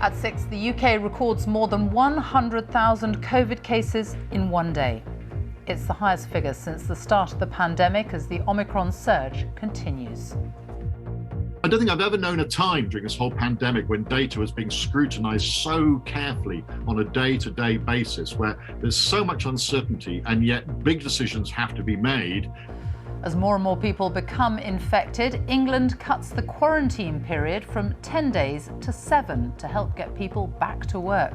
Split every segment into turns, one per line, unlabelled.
At 6, the UK records more than 100,000 COVID cases in one day. It's the highest figure since the start of the pandemic as the Omicron surge continues.
I don't think I've ever known a time during this whole pandemic when data was being scrutinised so carefully on a day-to-day basis, where there's so much uncertainty and yet big decisions have to be made.
As more and more people become infected, England cuts the quarantine period from 10 days to 7 to help get people back to work.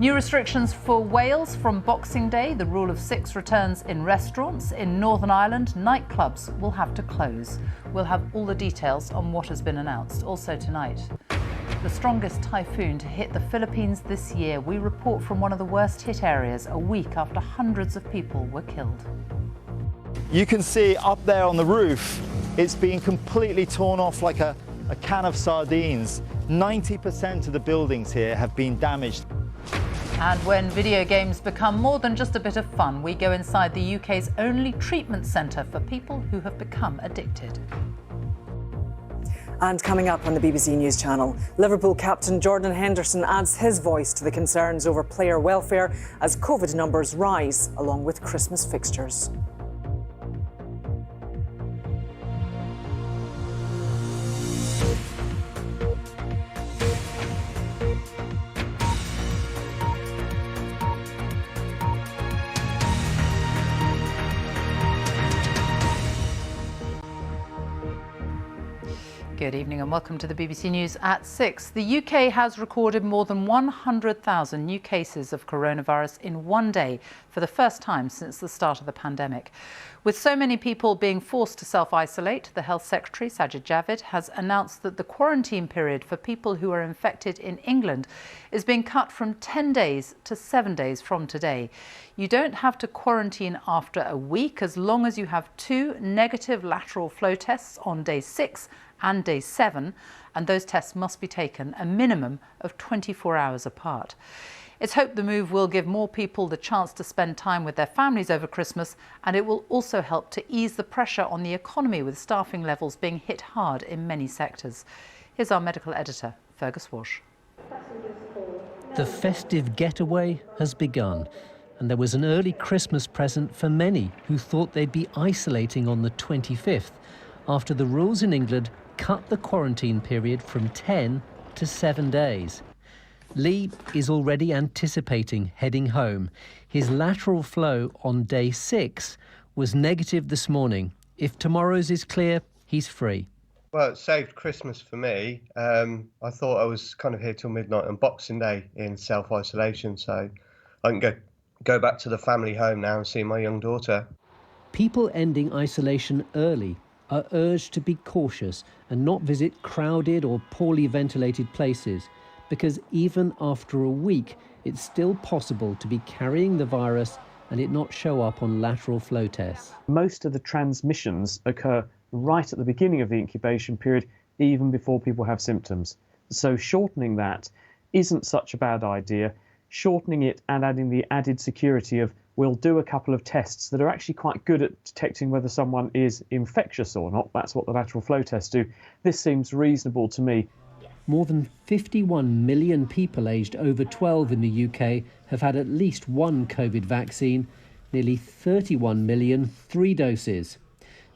New restrictions for Wales from Boxing Day. The rule of 6 returns in restaurants. In Northern Ireland, nightclubs will have to close. We'll have all the details on what has been announced. Also tonight, the strongest typhoon to hit the Philippines this year. We report from one of the worst hit areas a week after hundreds of people were killed.
You can see up there on the roof, it's been completely torn off like a can of sardines. 90% of the buildings here have been damaged.
And when video games become more than just a bit of fun, we go inside the UK's only treatment centre for people who have become addicted.
And coming up on the BBC News Channel, Liverpool captain Jordan Henderson adds his voice to the concerns over player welfare as COVID numbers rise, along with Christmas fixtures.
Good evening and welcome to the BBC News at 6. The UK has recorded more than 100,000 new cases of coronavirus in one day for the first time since the start of the pandemic. With so many people being forced to self-isolate, the Health Secretary, Sajid Javid, has announced that the quarantine period for people who are infected in England is being cut from 10 days to 7 days from today. You don't have to quarantine after a week as long as you have 2 negative lateral flow tests on day 6 and day 7, and those tests must be taken a minimum of 24 hours apart. It's hoped the move will give more people the chance to spend time with their families over Christmas, and it will also help to ease the pressure on the economy with staffing levels being hit hard in many sectors. Here's our medical editor, Fergus Walsh.
The festive getaway has begun, and there was an early Christmas present for many who thought they'd be isolating on the 25th after the rules in England cut the quarantine period from 10 to 7 days. Lee is already anticipating heading home. His lateral flow on day 6 was negative this morning. If tomorrow's is clear, he's free.
Well, it saved Christmas for me. I thought I was kind of here till midnight on Boxing Day in self-isolation, so I can go back to the family home now and see my young daughter.
People ending isolation early are urged to be cautious and not visit crowded or poorly ventilated places, because even after a week, it's still possible to be carrying the virus and it not show up on lateral flow tests.
Most of the transmissions occur right at the beginning of the incubation period, even before people have symptoms. So shortening that isn't such a bad idea. Shortening it and adding the added security of we'll do a couple of tests that are actually quite good at detecting whether someone is infectious or not. That's what the lateral flow tests do. This seems reasonable to me.
More than 51 million people aged over 12 in the UK have had at least one COVID vaccine, nearly 31 million 3 doses.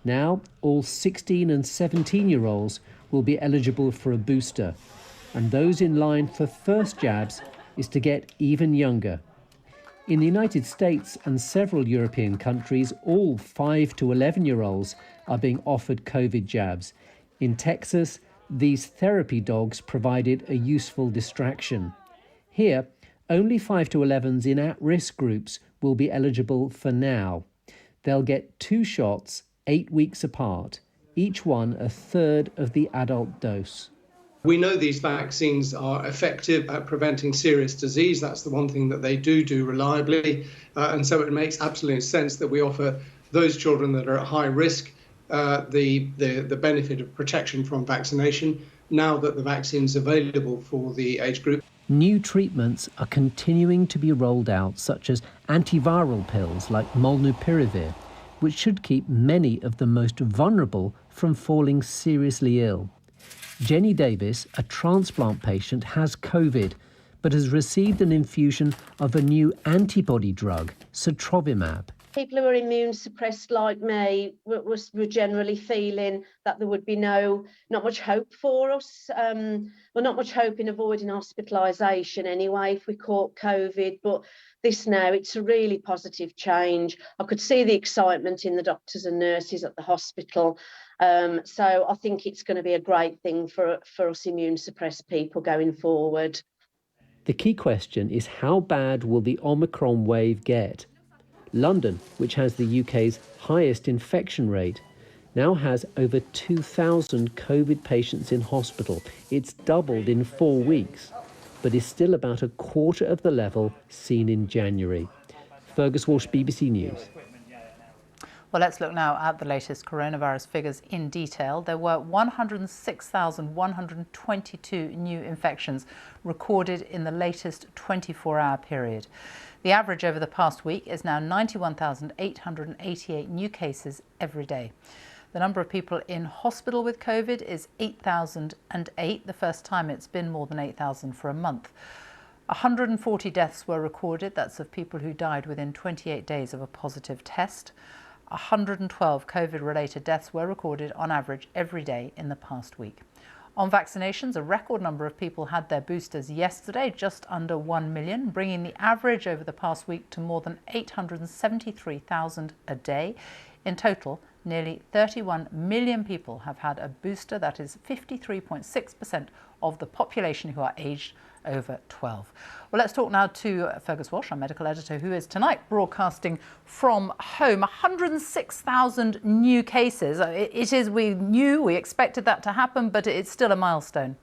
Now, all 16 and 17-year-olds will be eligible for a booster, and those in line for first jabs is to get even younger. In the United States and several European countries, all 5 to 11-year-olds are being offered COVID jabs. In Texas, these therapy dogs provided a useful distraction. Here, only 5 to 11s in at-risk groups will be eligible for now. They'll get 2 shots 8 weeks apart, each one a third of the adult dose.
We know these vaccines are effective at preventing serious disease. That's the one thing that they do reliably. And so it makes absolute sense that we offer those children that are at high risk the benefit of protection from vaccination now that the vaccine is available for the age group.
New treatments are continuing to be rolled out, such as antiviral pills like molnupiravir, which should keep many of the most vulnerable from falling seriously ill. Jenny Davis, a transplant patient, has COVID, but has received an infusion of a new antibody drug, sotrovimab.
People who are immune suppressed like me were generally feeling that there would be not much hope for us. Not much hope in avoiding hospitalisation anyway if we caught COVID. But this now, it's a really positive change. I could see the excitement in the doctors and nurses at the hospital. So I think it's going to be a great thing for us immune suppressed people going forward.
The key question is, how bad will the Omicron wave get? London, which has the UK's highest infection rate, now has over 2,000 COVID patients in hospital. It's doubled in 4 weeks, but is still about a quarter of the level seen in January. Fergus Walsh, BBC News.
Well, let's look now at the latest coronavirus figures in detail. There were 106,122 new infections recorded in the latest 24-hour period. The average over the past week is now 91,888 new cases every day. The number of people in hospital with COVID is 8,008, the first time it's been more than 8,000 for a month. 140 deaths were recorded. That's of people who died within 28 days of a positive test. 112 COVID-related deaths were recorded on average every day in the past week. On vaccinations, a record number of people had their boosters yesterday, just under 1 million, bringing the average over the past week to more than 873,000 a day. In total, nearly 31 million people have had a booster. That is 53.6% of the population who are aged over 12. Well, let's talk now to Fergus Walsh, our medical editor, who is tonight broadcasting from home. 106,000 new cases. It is, we expected that to happen, but it's still a milestone.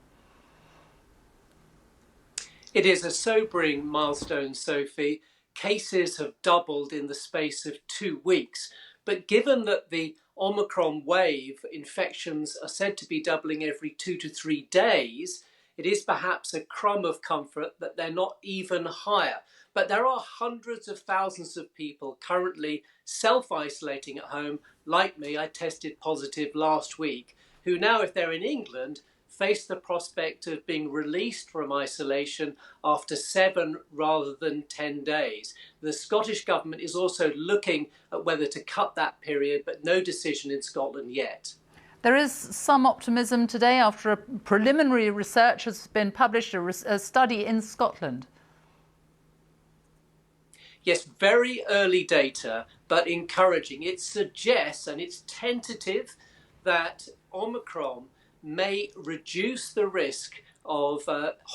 It is a sobering milestone, Sophie. Cases have doubled in the space of 2 weeks. But given that the Omicron wave infections are said to be doubling every 2 to 3 days, it is perhaps a crumb of comfort that they're not even higher. But there are hundreds of thousands of people currently self-isolating at home. Like me, I tested positive last week, who now, if they're in England, face the prospect of being released from isolation after 7 rather than 10 days. The Scottish Government is also looking at whether to cut that period, but no decision in Scotland yet.
There is some optimism today after a preliminary research has been published, a study in Scotland.
Yes, very early data, but encouraging. It suggests, and it's tentative, that Omicron may reduce the risk of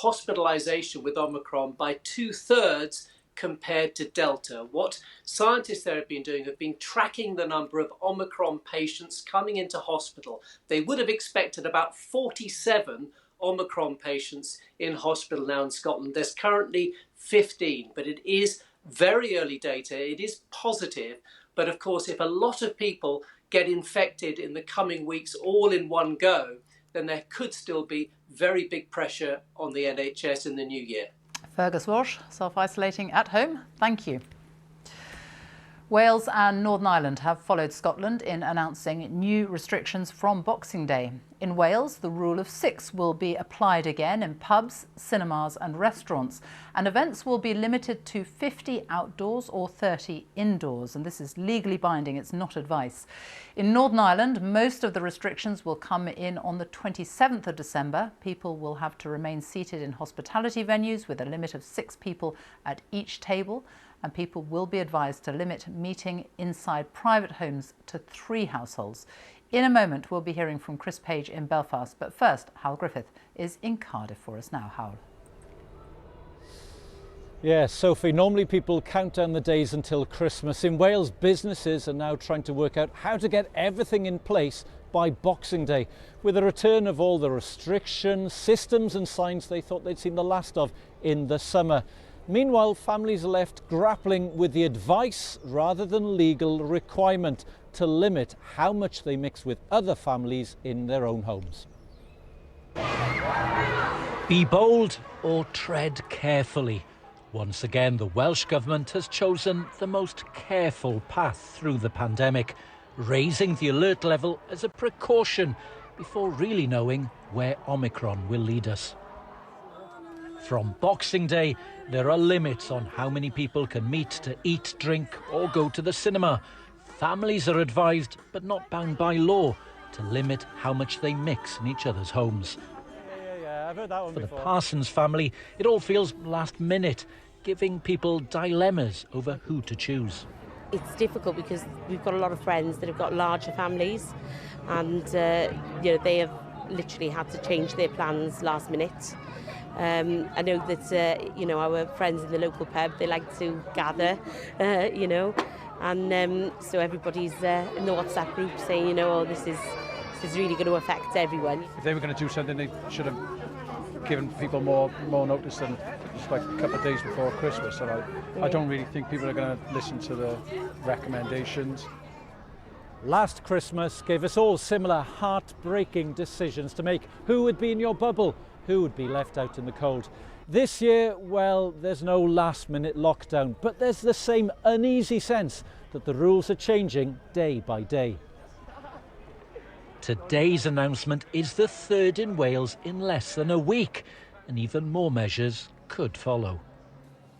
hospitalisation with Omicron by 2/3 compared to Delta. What scientists there have been tracking the number of Omicron patients coming into hospital. They would have expected about 47 Omicron patients in hospital now in Scotland. There's currently 15, but it is very early data. It is positive, but of course, if a lot of people get infected in the coming weeks all in one go, then there could still be very big pressure on the NHS in the new year.
Fergus Walsh, self-isolating at home. Thank you. Wales and Northern Ireland have followed Scotland in announcing new restrictions from Boxing Day. In Wales, the rule of 6 will be applied again in pubs, cinemas and restaurants, and events will be limited to 50 outdoors or 30 indoors, and this is legally binding, it's not advice. In Northern Ireland, most of the restrictions will come in on the 27th of December. People will have to remain seated in hospitality venues with a limit of 6 people at each table, and people will be advised to limit meeting inside private homes to 3 households. In a moment, we'll be hearing from Chris Page in Belfast, but first, Hal Griffith is in Cardiff for us now. Hal.
Yes, Sophie, normally people count down the days until Christmas. In Wales, businesses are now trying to work out how to get everything in place by Boxing Day, with the return of all the restrictions, systems and signs they thought they'd seen the last of in the summer. Meanwhile, families are left grappling with the advice rather than legal requirement to limit how much they mix with other families in their own homes.
Be bold or tread carefully. Once again, the Welsh Government has chosen the most careful path through the pandemic, raising the alert level as a precaution before really knowing where Omicron will lead us. From Boxing Day, there are limits on how many people can meet to eat, drink or go to the cinema. Families are advised, but not bound by law, to limit how much they mix in each other's homes.
I've heard that one
For
before.
the Parsons family, it all feels last minute, giving people dilemmas over who to choose.
It's difficult because we've got a lot of friends that have got larger families, and they have literally had to change their plans last minute. I know that our friends in the local pub, they like to gather, and so everybody's in the WhatsApp group saying, this is really going to affect everyone.
If they were going to do something, they should have given people more notice than just like a couple of days before Christmas. And I don't really think people are going to listen to the recommendations.
Last Christmas gave us all similar heartbreaking decisions to make. Who would be in your bubble? Who would be left out in the cold? This year, well, there's no last-minute lockdown, but there's the same uneasy sense that the rules are changing day by day.
Today's announcement is the third in Wales in less than a week, and even more measures could follow.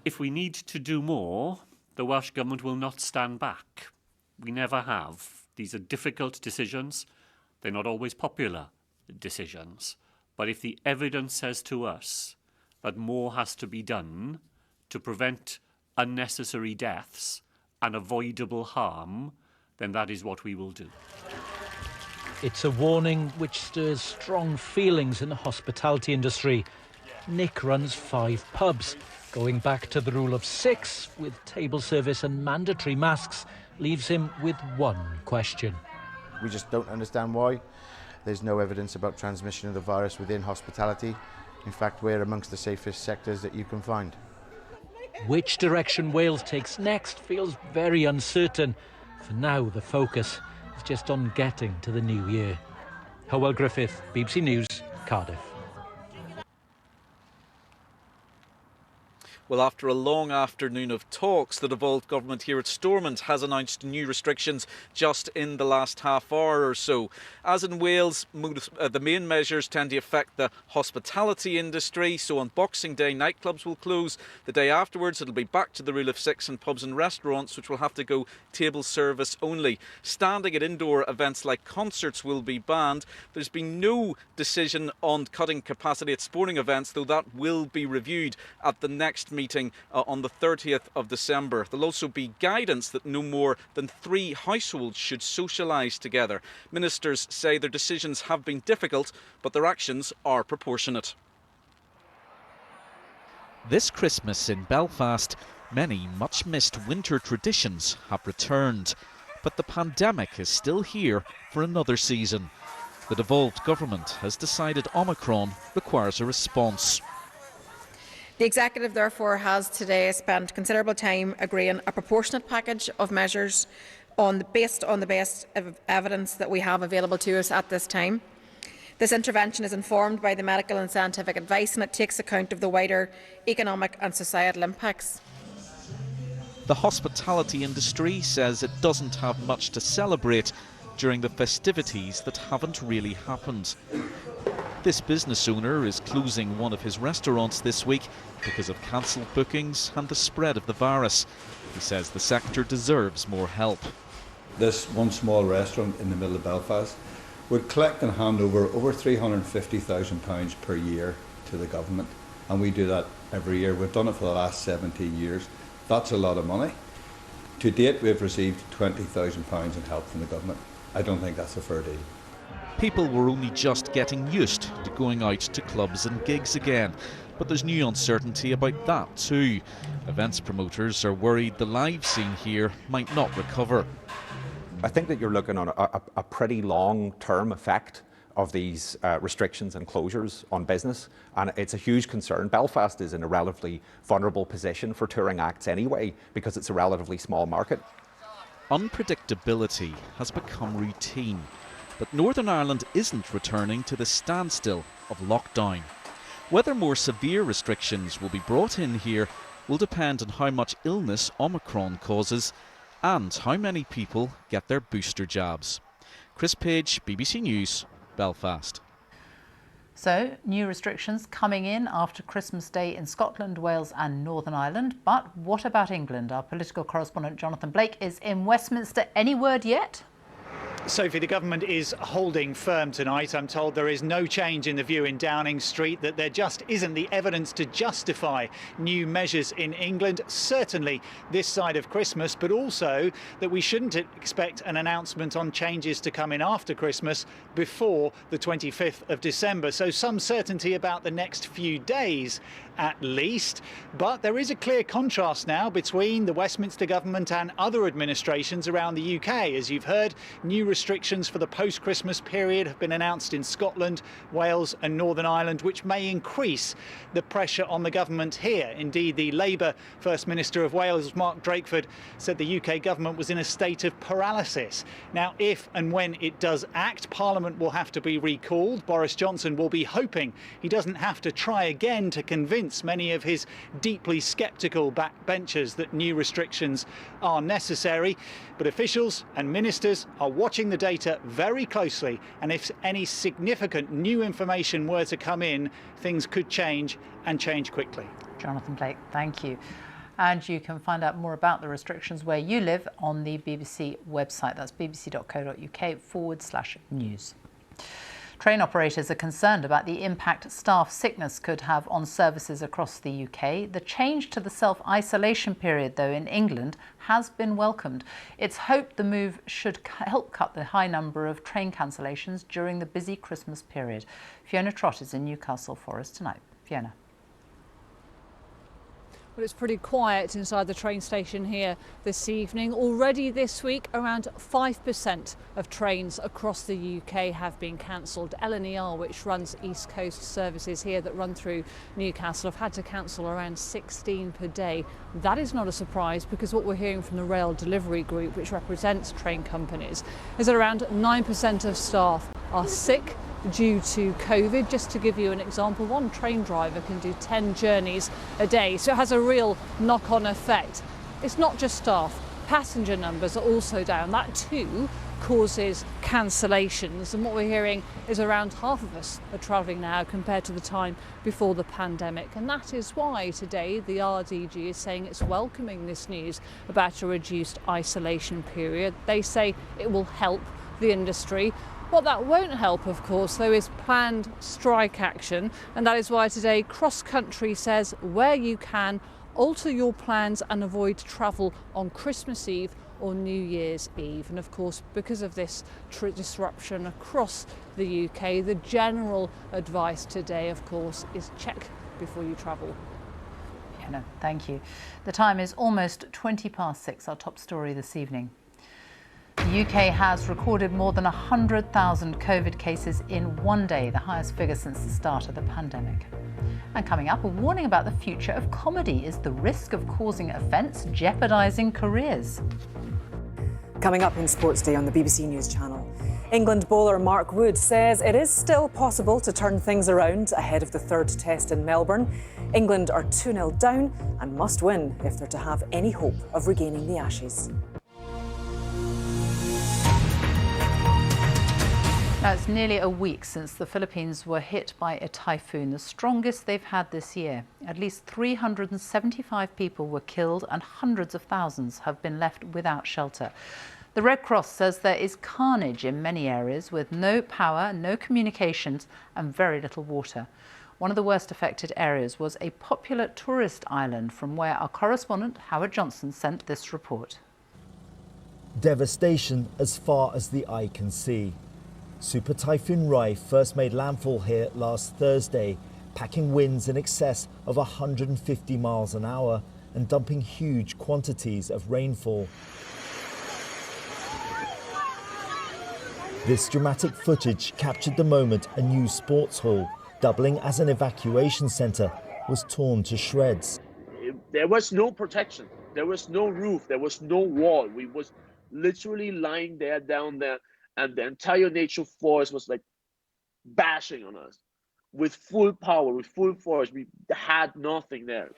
If we need to do more, the Welsh Government will not stand back. We never have. These are difficult decisions. They're not always popular decisions. But if the evidence says to us that more has to be done to prevent unnecessary deaths and avoidable harm, then that is what we will do.
It's a warning which stirs strong feelings in the hospitality industry. Nick runs 5 pubs. Going back to the rule of 6 with table service and mandatory masks leaves him with one question.
We just don't understand why. There's no evidence about transmission of the virus within hospitality. In fact, we're amongst the safest sectors that you can find.
Which direction Wales takes next feels very uncertain. For now, the focus is just on getting to the new year. Hywel Griffith, BBC News, Cardiff.
Well, after a long afternoon of talks, the devolved government here at Stormont has announced new restrictions just in the last half hour or so. As in Wales, the main measures tend to affect the hospitality industry. So on Boxing Day, nightclubs will close. The day afterwards, it'll be back to the rule of 6 in pubs and restaurants, which will have to go table service only. Standing at indoor events like concerts will be banned. There's been no decision on cutting capacity at sporting events, though that will be reviewed at the next meeting on the 30th of December. There'll also be guidance that no more than 3 households should socialise together. Ministers say their decisions have been difficult, but their actions are proportionate.
This Christmas in Belfast, many much-missed winter traditions have returned. But the pandemic is still here for another season. The devolved government has decided Omicron requires a response.
The Executive therefore has today spent considerable time agreeing a proportionate package of measures based on the best evidence that we have available to us at this time. This intervention is informed by the medical and scientific advice, and it takes account of the wider economic and societal impacts.
The hospitality industry says it doesn't have much to celebrate during the festivities that haven't really happened. This business owner is closing one of his restaurants this week because of cancelled bookings and the spread of the virus. He says the sector deserves more help.
This one small restaurant in the middle of Belfast would collect and hand over £350,000 per year to the government, and we do that every year. We've done it for the last 17 years. That's a lot of money. To date, we've received £20,000 in help from the government. I don't think that's a fair deal.
People were only just getting used to going out to clubs and gigs again, but there's new uncertainty about that too. Events promoters are worried the live scene here might not recover.
I think that you're looking on a pretty long-term effect of these restrictions and closures on business, and it's a huge concern. Belfast is in a relatively vulnerable position for touring acts anyway, because it's a relatively small market.
Unpredictability has become routine. But Northern Ireland isn't returning to the standstill of lockdown. Whether more severe restrictions will be brought in here will depend on how much illness Omicron causes and how many people get their booster jabs. Chris Page, BBC News, Belfast.
So, new restrictions coming in after Christmas Day in Scotland, Wales and Northern Ireland. But what about England? Our political correspondent Jonathan Blake is in Westminster. Any word yet?
Sophie, the government is holding firm tonight. I'm told there is no change in the view in Downing Street, that there just isn't the evidence to justify new measures in England, certainly this side of Christmas, but also that we shouldn't expect an announcement on changes to come in after Christmas before the 25th of December. So some certainty about the next few days at least. But there is a clear contrast now between the Westminster government and other administrations around the UK. As you've heard, new restrictions for the post-Christmas period have been announced in Scotland, Wales and Northern Ireland, which may increase the pressure on the government here. Indeed, the Labour First Minister of Wales, Mark Drakeford, said the UK government was in a state of paralysis. Now, if and when it does act, Parliament will have to be recalled. Boris Johnson will be hoping he doesn't have to try again to convince many of his deeply sceptical backbenchers that new restrictions are necessary. But officials and ministers are watching the data very closely, and if any significant new information were to come in, things could change and change quickly.
Jonathan Blake, thank you. And you can find out more about the restrictions where you live on the BBC website. That's bbc.co.uk/news. Train operators are concerned about the impact staff sickness could have on services across the UK. The change to the self-isolation period, though, in England has been welcomed. It's hoped the move should help cut the high number of train cancellations during the busy Christmas period. Fiona Trott is in Newcastle for us tonight. Fiona.
Well, it's pretty quiet inside the train station here this evening. Already this week, around 5% of trains across the UK have been cancelled. LNER, which runs East Coast services here that run through Newcastle, have had to cancel around 16 per day. That is not a surprise, because what we're hearing from the Rail Delivery Group, which represents train companies, is that around 9% of staff are sick due to COVID. Just to give you an example, one train driver can do 10 journeys a day, so it has a real knock-on effect. It's not just staff, passenger numbers are also down. That too causes cancellations, and what we're hearing is around half of us are travelling now compared to the time before the pandemic, and that is why today the RDG is saying it's welcoming this news about a reduced isolation period. They say it will help the industry. What that won't help, of course, though, is planned strike action, and that is why today Cross Country says where you can, alter your plans and avoid travel on Christmas Eve or New Year's Eve. And of course, because of this disruption across the UK, the general advice today, of course, is check before you travel.
Yeah, no, thank you. The time is almost 6:20, our top story this evening. The UK has recorded more than 100,000 COVID cases in one day, the highest figure since the start of the pandemic. And coming up, a warning about the future of comedy. Is the risk of causing offence jeopardising careers?
Coming up in Sports Day on the BBC News channel. England bowler Mark Wood says it is still possible to turn things around ahead of the third test in Melbourne. England are 2-0 down and must win if they're to have any hope of regaining the Ashes.
Now, it's nearly a week since the Philippines were hit by a typhoon, the strongest they've had this year. At least 375 people were killed and hundreds of thousands have been left without shelter. The Red Cross says there is carnage in many areas with no power, no communications and very little water. One of the worst affected areas was a popular tourist island, from where our correspondent Howard Johnson sent this report.
Devastation as far as the eye can see. Super Typhoon Rai first made landfall here last Thursday, packing winds in excess of 150 miles an hour and dumping huge quantities of rainfall. This dramatic footage captured the moment a new sports hall, doubling as an evacuation centre, was torn to shreds.
There was no protection, there was no roof, there was no wall. We was literally lying there down there, and the entire nature force was like bashing on us with full power, with full force. We had nothing there.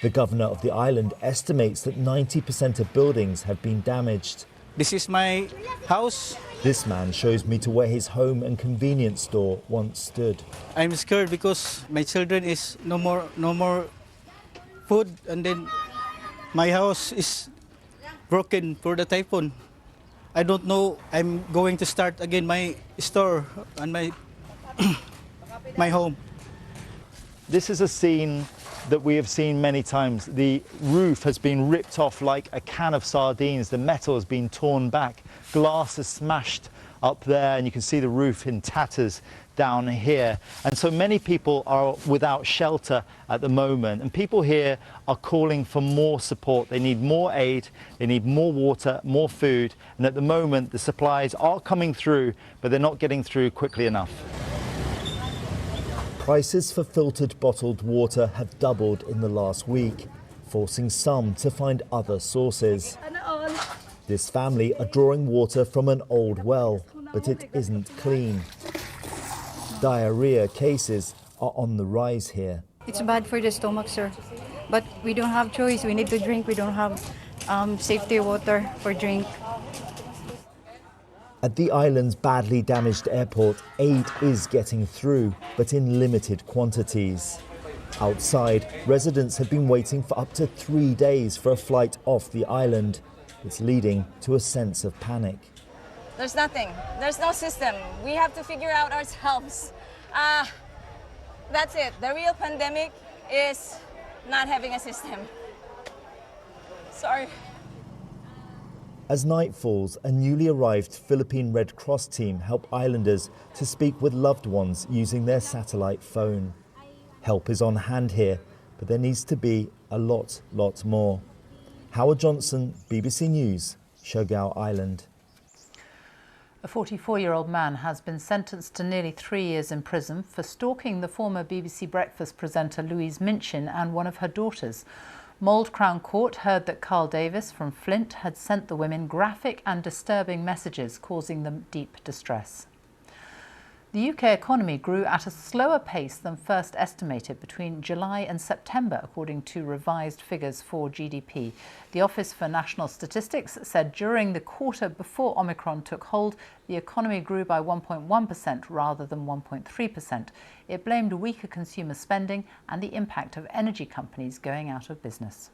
The governor of the island estimates that 90% of buildings have been damaged.
This is my house.
This man shows me to where his home and convenience store once stood.
I'm scared because my children is no more food, and then my house is broken for the typhoon. I don't know. I'm going to start again my store and my my home.
This is a scene that we have seen many times. The roof has been ripped off like a can of sardines. The metal has been torn back. Glass is smashed up there, and you can see the roof in tatters down here. And so many people are without shelter at the moment, and people here are calling for more support. They need more aid, they need more water, more food, and at the moment the supplies are coming through, but they're not getting through quickly enough. Prices for filtered bottled water have doubled in the last week, forcing some to find other sources. This family are drawing water from an old well, but it isn't clean. Diarrhea cases are on the rise here.
It's bad for the stomach, sir, but we don't have choice. We need to drink. We don't have safety water for drink.
At the island's badly damaged airport, aid is getting through, but in limited quantities. Outside, residents have been waiting for up to 3 days for a flight off the island. It's leading to a sense of panic.
There's nothing. There's no system. We have to figure out ourselves. That's it. The real pandemic is not having a system. Sorry.
As night falls, a newly arrived Philippine Red Cross team help islanders to speak with loved ones using their satellite phone. Help is on hand here, but there needs to be a lot more. Howard Johnson, BBC News, Siargao Island.
A 44-year-old man has been sentenced to nearly 3 years in prison for stalking the former BBC Breakfast presenter Louise Minchin and one of her daughters. Mould Crown Court heard that Carl Davis from Flint had sent the women graphic and disturbing messages, causing them deep distress. The UK economy grew at a slower pace than first estimated between July and September, according to revised figures for GDP. The Office for National Statistics said during the quarter before Omicron took hold, the economy grew by 1.1% rather than 1.3%. It blamed weaker consumer spending and the impact of energy companies going out of business.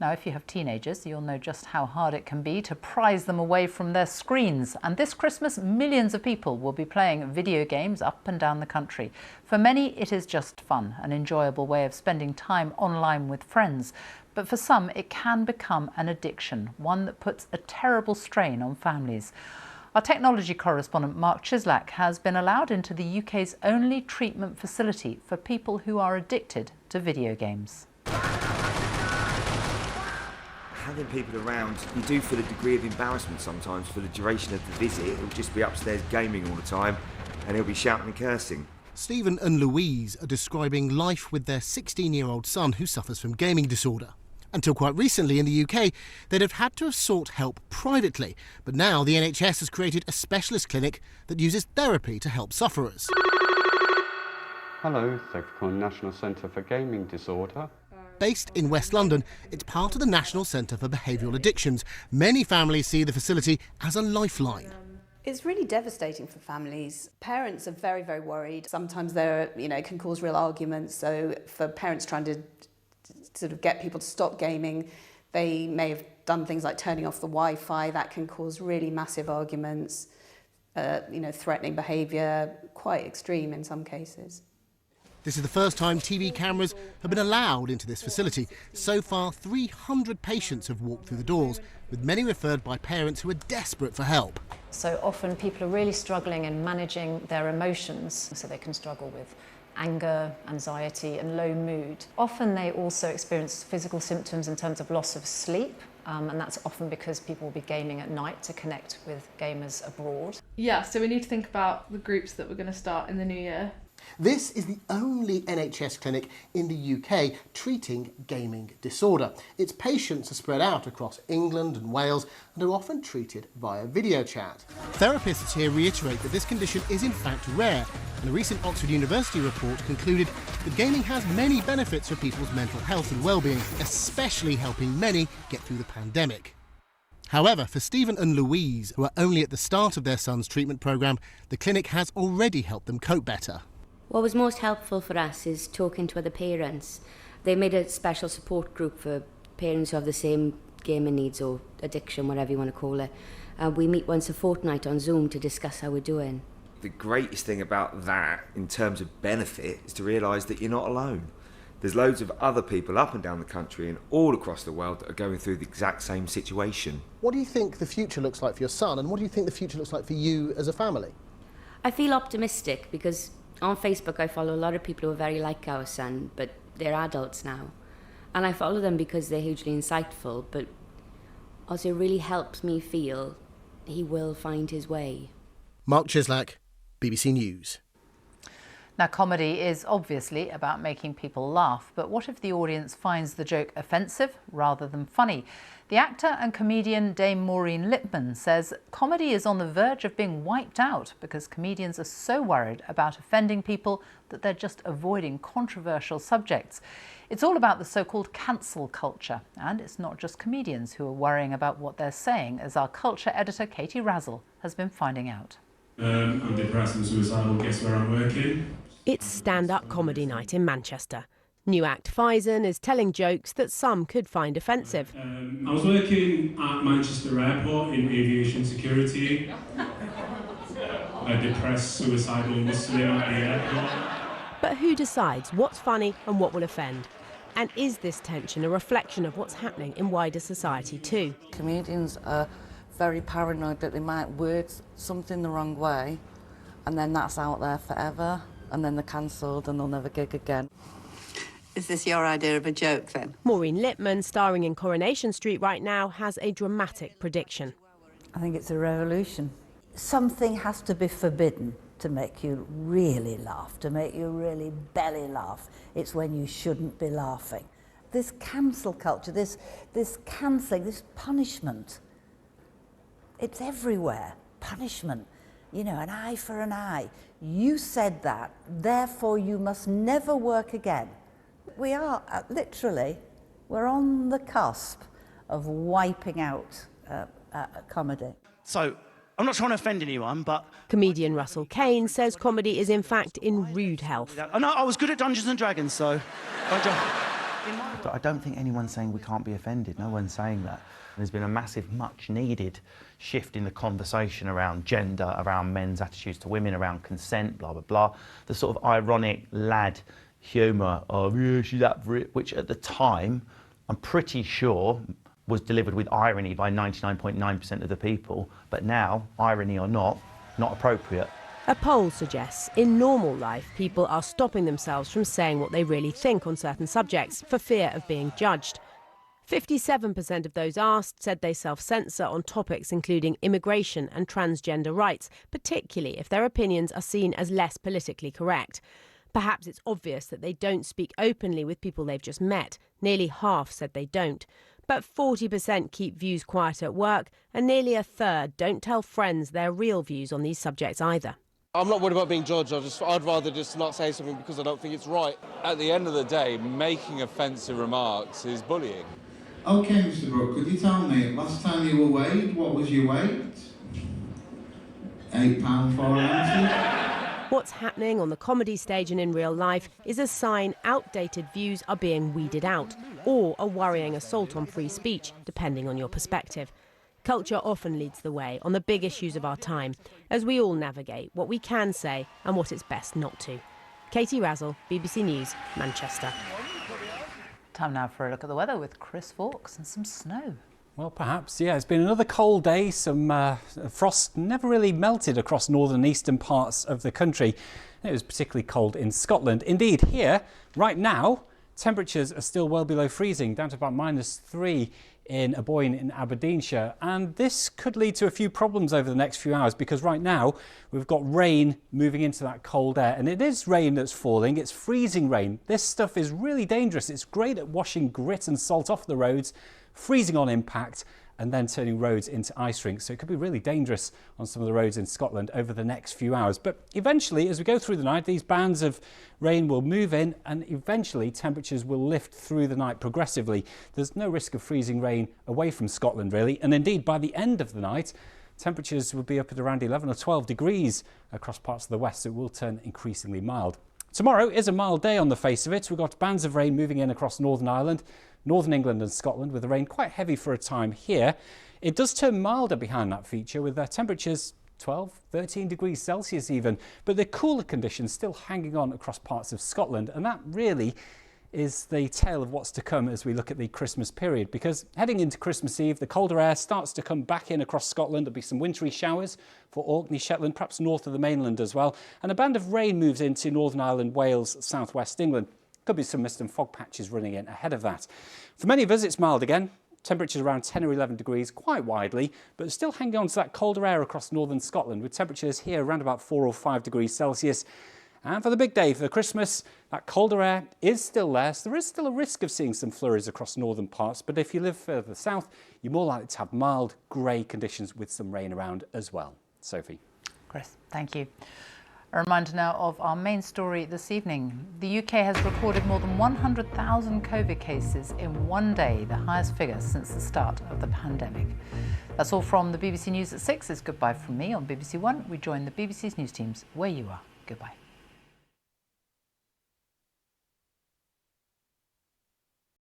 Now, if you have teenagers, you'll know just how hard it can be to prise them away from their screens. And this Christmas, millions of people will be playing video games up and down the country. For many, it is just fun, an enjoyable way of spending time online with friends. But for some, it can become an addiction, one that puts a terrible strain on families. Our technology correspondent Mark Chislak has been allowed into the UK's only treatment facility for people who are addicted to video games.
Having people around, you do feel a degree of embarrassment sometimes for the duration of the visit. It'll just be upstairs gaming all the time and he'll be shouting and cursing.
Stephen and Louise are describing life with their 16-year-old son who suffers from gaming disorder. Until quite recently in the UK, they'd have had to have sought help privately, but now the NHS has created a specialist clinic that uses therapy to help sufferers.
Hello, thank you for calling National Centre for Gaming Disorder.
Based in West London, it's part of the National Centre for Behavioural Addictions. Many families see the facility as a lifeline.
It's really devastating for families. Parents are very, very worried. Sometimes there, can cause real arguments. So for parents trying to sort of get people to stop gaming, they may have done things like turning off the Wi-Fi. That can cause really massive arguments, threatening behaviour, quite extreme in some cases.
This is the first time TV cameras have been allowed into this facility. So far, 300 patients have walked through the doors, with many referred by parents who are desperate for help.
So often people are really struggling in managing their emotions, so they can struggle with anger, anxiety and low mood. Often they also experience physical symptoms in terms of loss of sleep, and that's often because people will be gaming at night to connect with gamers abroad.
Yeah, so we need to think about the groups that we're going to start in the new year.
This is the only NHS clinic in the UK treating gaming disorder. Its patients are spread out across England and Wales and are often treated via video chat. Therapists here reiterate that this condition is in fact rare, and a recent Oxford University report concluded that gaming has many benefits for people's mental health and well-being, especially helping many get through the pandemic. However, for Stephen and Louise, who are only at the start of their son's treatment programme, the clinic has already helped them cope better.
What was most helpful for us is talking to other parents. They made a special support group for parents who have the same gaming needs or addiction, whatever you want to call it. We meet once a fortnight on Zoom to discuss how we're doing.
The greatest thing about that, in terms of benefit, is to realise that you're not alone. There's loads of other people up and down the country and all across the world that are going through the exact same situation.
What do you think the future looks like for your son, and what do you think the future looks like for you as a family?
I feel optimistic because on Facebook I follow a lot of people who are very like our son, but they're adults now. And I follow them because they're hugely insightful, but also it really helps me feel he will find his way.
Mark Chislak, BBC News.
Now, comedy is obviously about making people laugh, but what if the audience finds the joke offensive rather than funny? The actor and comedian Dame Maureen Lipman says comedy is on the verge of being wiped out because comedians are so worried about offending people that they're just avoiding controversial subjects. It's all about the so-called cancel culture, and it's not just comedians who are worrying about what they're saying, as our culture editor Katie Razzle has been finding out.
I'm depressed and suicidal. Guess where I'm working?
It's stand-up comedy night in Manchester. New act Faison is telling jokes that some could find offensive.
I was working at Manchester Airport in aviation security. A depressed, suicidal Muslim at the airport.
But who decides what's funny and what will offend? And is this tension a reflection of what's happening in wider society too?
Comedians are very paranoid that they might word something the wrong way, and then that's out there forever, and then they're cancelled and they'll never gig again.
Is this your idea of a joke then?
Maureen Lipman, starring in Coronation Street right now, has a dramatic prediction.
I think it's a revolution. Something has to be forbidden to make you really laugh, to make you really belly laugh. It's when you shouldn't be laughing. This cancel culture, this cancelling, this punishment, it's everywhere. Punishment. You know, an eye for an eye. You said that, therefore you must never work again. We are, literally, we're on the cusp of wiping out comedy.
So, I'm not trying to offend anyone, but...
Comedian Russell Kane says comedy is in fact in rude health.
I was good at Dungeons and Dragons, so...
I don't think anyone's saying we can't be offended. No one's saying that. There's been a massive, much-needed shift in the conversation around gender, around men's attitudes to women, around consent, blah, blah, blah. The sort of ironic lad humour of, yeah, she's up for it, which at the time, I'm pretty sure, was delivered with irony by 99.9% of the people. But now, irony or not appropriate.
A poll suggests in normal life, people are stopping themselves from saying what they really think on certain subjects for fear of being judged. 57% of those asked said they self-censor on topics including immigration and transgender rights, particularly if their opinions are seen as less politically correct. Perhaps it's obvious that they don't speak openly with people they've just met. Nearly half said they don't. But 40% keep views quiet at work, and nearly a third don't tell friends their real views on these subjects either.
I'm not worried about being judged. I'd rather just not say something because I don't think it's right.
At the end of the day, making offensive remarks is bullying.
OK, Mr Brooke, could you tell me, last time you were weighed, what was your weight? £8 4 ounces?
What's happening on the comedy stage and in real life is a sign outdated views are being weeded out, or a worrying assault on free speech, depending on your perspective. Culture often leads the way on the big issues of our time, as we all navigate what we can say and what it's best not to. Katie Razzle, BBC News, Manchester.
Time now for a look at the weather with Chris Fawkes and some snow.
Well, perhaps, yeah. It's been another cold day. Some frost never really melted across northern and eastern parts of the country. It was particularly cold in Scotland. Indeed, here, right now, temperatures are still well below freezing, down to about -3 in Aboyne in Aberdeenshire. And this could lead to a few problems over the next few hours, because right now we've got rain moving into that cold air. And it is rain that's falling. It's freezing rain. This stuff is really dangerous. It's great at washing grit and salt off the roads, freezing on impact, and then turning roads into ice rinks. So it could be really dangerous on some of the roads in Scotland over the next few hours. But eventually, as we go through the night, these bands of rain will move in and eventually temperatures will lift through the night progressively. There's no risk of freezing rain away from Scotland, really. And indeed, by the end of the night, temperatures will be up at around 11 or 12 degrees across parts of the west, so it will turn increasingly mild. Tomorrow is a mild day on the face of it. We've got bands of rain moving in across Northern Ireland, Northern England and Scotland, with the rain quite heavy for a time here. It does turn milder behind that feature, with temperatures 12, 13 degrees Celsius even, but the cooler conditions still hanging on across parts of Scotland, and that really is the tale of what's to come as we look at the Christmas period, because heading into Christmas Eve, the colder air starts to come back in across Scotland. There'll be some wintry showers for Orkney, Shetland, perhaps north of the mainland as well, and a band of rain moves into Northern Ireland, Wales, southwest England. Could be some mist and fog patches running in ahead of that. For many of us, it's mild again. Temperatures around 10 or 11 degrees, quite widely, but still hanging on to that colder air across northern Scotland, with temperatures here around about 4 or 5 degrees Celsius. And for the big day, for Christmas, that colder air is still there, so there is still a risk of seeing some flurries across northern parts, but if you live further south, you're more likely to have mild grey conditions with some rain around as well. Sophie.
Chris, thank you. A reminder now of our main story this evening. The UK has recorded more than 100,000 COVID cases in one day, the highest figure since the start of the pandemic. That's all from the BBC News at 6. It's goodbye from me on BBC One. We join the BBC's news teams where you are. Goodbye.